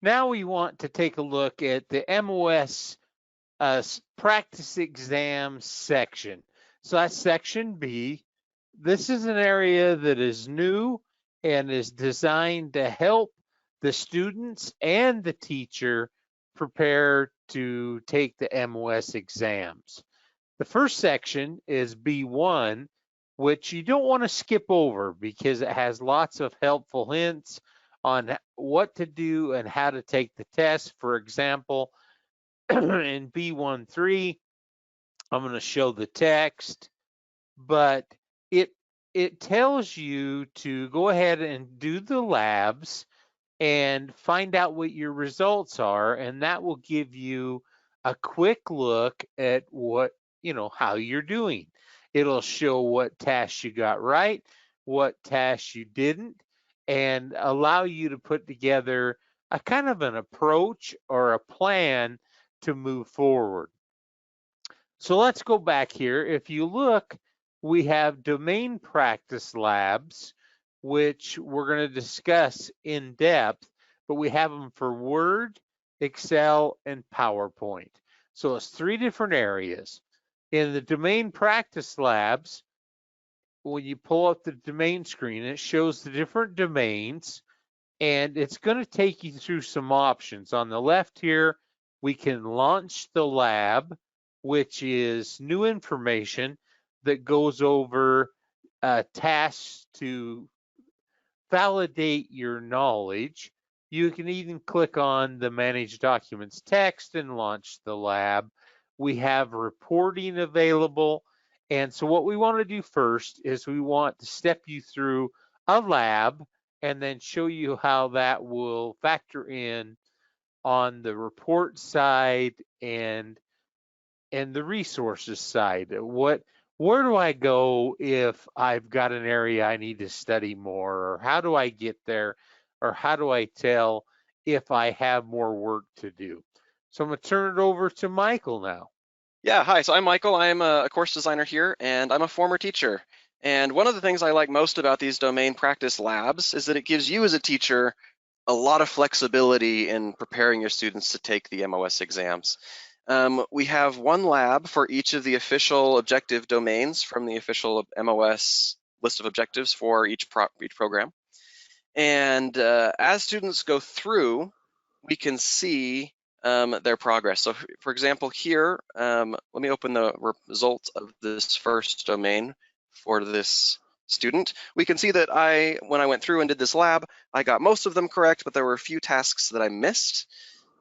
Now we want to take a look at the MOS practice exams section. So that's section B. This is an area that is new and is designed to help the students and the teacher prepare to take the MOS exams. The first section is B1, which you don't want to skip over because it has lots of helpful hints on what to do and how to take the test. For example, in B13, I'm going to show the text, but it tells you to go ahead and do the labs and find out what your results are, and that will give you a quick look at what, how you're doing. It'll show what tasks you got right, what tasks you didn't, and allow you to put together a kind of an approach or a plan to move forward. So let's go back here. If you look, we have domain practice labs, which we're going to discuss in depth, but we have them for Word, Excel, and PowerPoint. So it's 3 different areas. In the domain practice labs, when you pull up the domain screen, it shows the different domains, and it's going to take you through some options. On the left here, we can launch the lab, which is new information that goes over tasks to validate your knowledge. You can even click on the Manage Documents text and launch the lab. We have reporting available. And so what we want to do first is we want to step you through a lab and then show you how that will factor in on the report side and the resources side. Where do I go if I've got an area I need to study more, or how do I get there, or how do I tell if I have more work to do? So I'm going to turn it over to Michael now. Yeah, hi, so I'm Michael. I'm a course designer here, and I'm a former teacher. And one of the things I like most about these domain practice labs is that it gives you as a teacher a lot of flexibility in preparing your students to take the MOS exams. We have one lab for each of the official objective domains from the official MOS list of objectives for each program. And as students go through, we can see their progress. So for example, here, let me open the results of this first domain for this student. We can see that when I went through and did this lab, I got most of them correct, but there were a few tasks that I missed.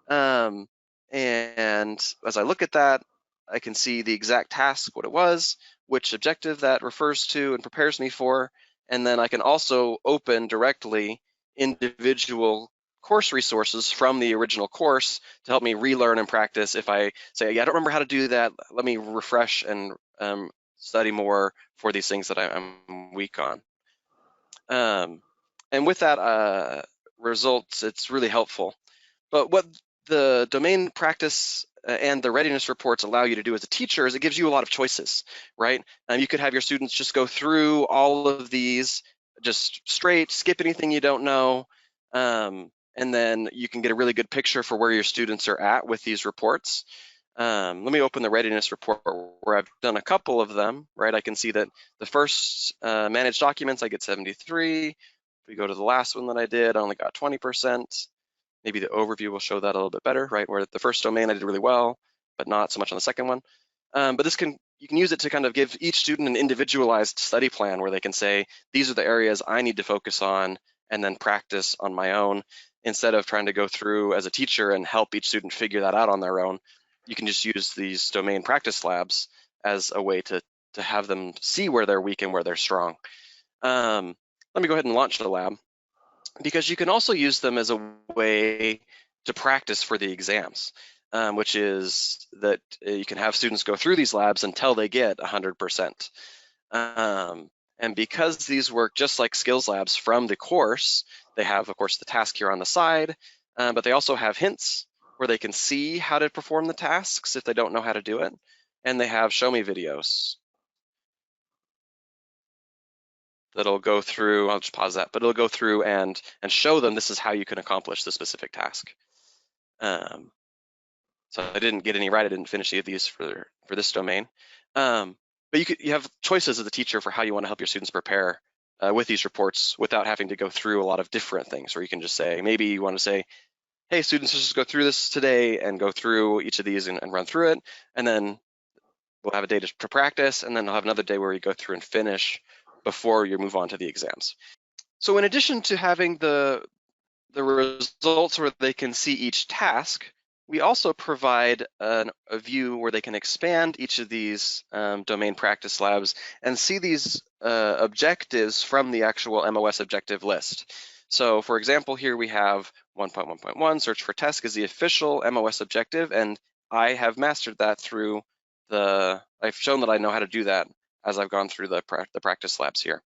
And as I look at that, I can see the exact task, what it was, which objective that refers to and prepares me for. And then I can also open directly individual course resources from the original course to help me relearn and practice. If I say, yeah, I don't remember how to do that, let me refresh and study more for these things that I'm weak on. And with that results, it's really helpful. But what the domain practice and the readiness reports allow you to do as a teacher is it gives you a lot of choices, right? You could have your students just go through all of these just straight, skip anything you don't know, and then you can get a really good picture for where your students are at with these reports. Let me open the readiness report where I've done a couple of them, right? I can see that the first managed documents, I get 73. If we go to the last one that I did, I only got 20%. Maybe the overview will show that a little bit better, right? Where the first domain I did really well, but not so much on the second one. But you can use it to kind of give each student an individualized study plan where they can say, these are the areas I need to focus on and then practice on my own, instead of trying to go through as a teacher and help each student figure that out on their own. You can just use these domain practice labs as a way to have them see where they're weak and where they're strong. Let me go ahead and launch the lab, because you can also use them as a way to practice for the exams, which is that you can have students go through these labs until they get 100%. And because these work just like skills labs from the course, they have, of course, the task here on the side, but they also have hints where they can see how to perform the tasks if they don't know how to do it. And they have show me videos that'll go through, I'll just pause that, but it'll go through and show them this is how you can accomplish the specific task. So I didn't get any right. I didn't finish any of these for this domain. But you have choices as a teacher for how you want to help your students prepare with these reports without having to go through a lot of different things. Or you can just say, maybe you want to say, hey, students, let's just go through this today and go through each of these and run through it. And then we'll have a day to practice, and then I'll have another day where you go through and finish before you move on to the exams. So in addition to having the results where they can see each task, we also provide a view where they can expand each of these domain practice labs and see these objectives from the actual MOS objective list. So for example, here we have 1.1.1, search for task is the official MOS objective, and I have mastered that through I've shown that I know how to do that as I've gone through the practice labs here.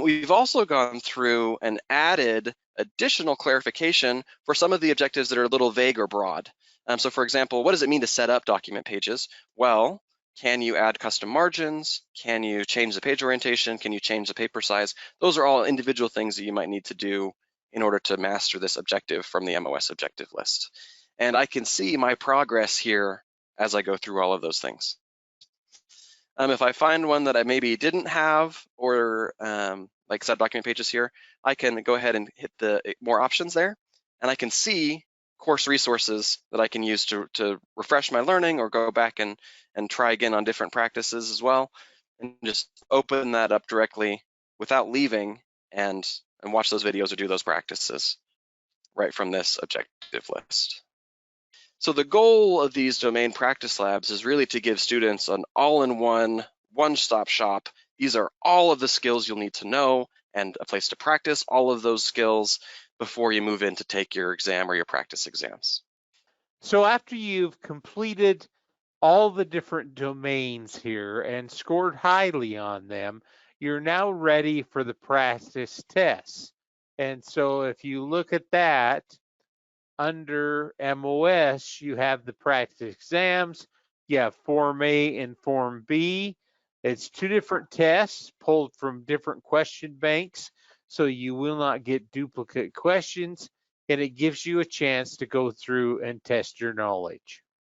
We've also gone through and added additional clarification for some of the objectives that are a little vague or broad. So for example, what does it mean to set up document pages? Well, can you add custom margins? Can you change the page orientation? Can you change the paper size? Those are all individual things that you might need to do in order to master this objective from the MOS objective list. And I can see my progress here as I go through all of those things. If I find one that I maybe didn't have, or like set document pages here, I can go ahead and hit the more options there, and I can see course resources that I can use to refresh my learning or go back and try again on different practices as well, and just open that up directly without leaving and watch those videos or do those practices right from this objective list. So the goal of these domain practice labs is really to give students an all-in-one, one-stop shop. These are all of the skills you'll need to know and a place to practice all of those skills before you move in to take your exam or your practice exams. So after you've completed all the different domains here and scored highly on them, you're now ready for the practice tests. And so if you look at that, under MOS, you have the practice exams. You have Form A and Form B. It's two different tests pulled from different question banks, so you will not get duplicate questions, and it gives you a chance to go through and test your knowledge.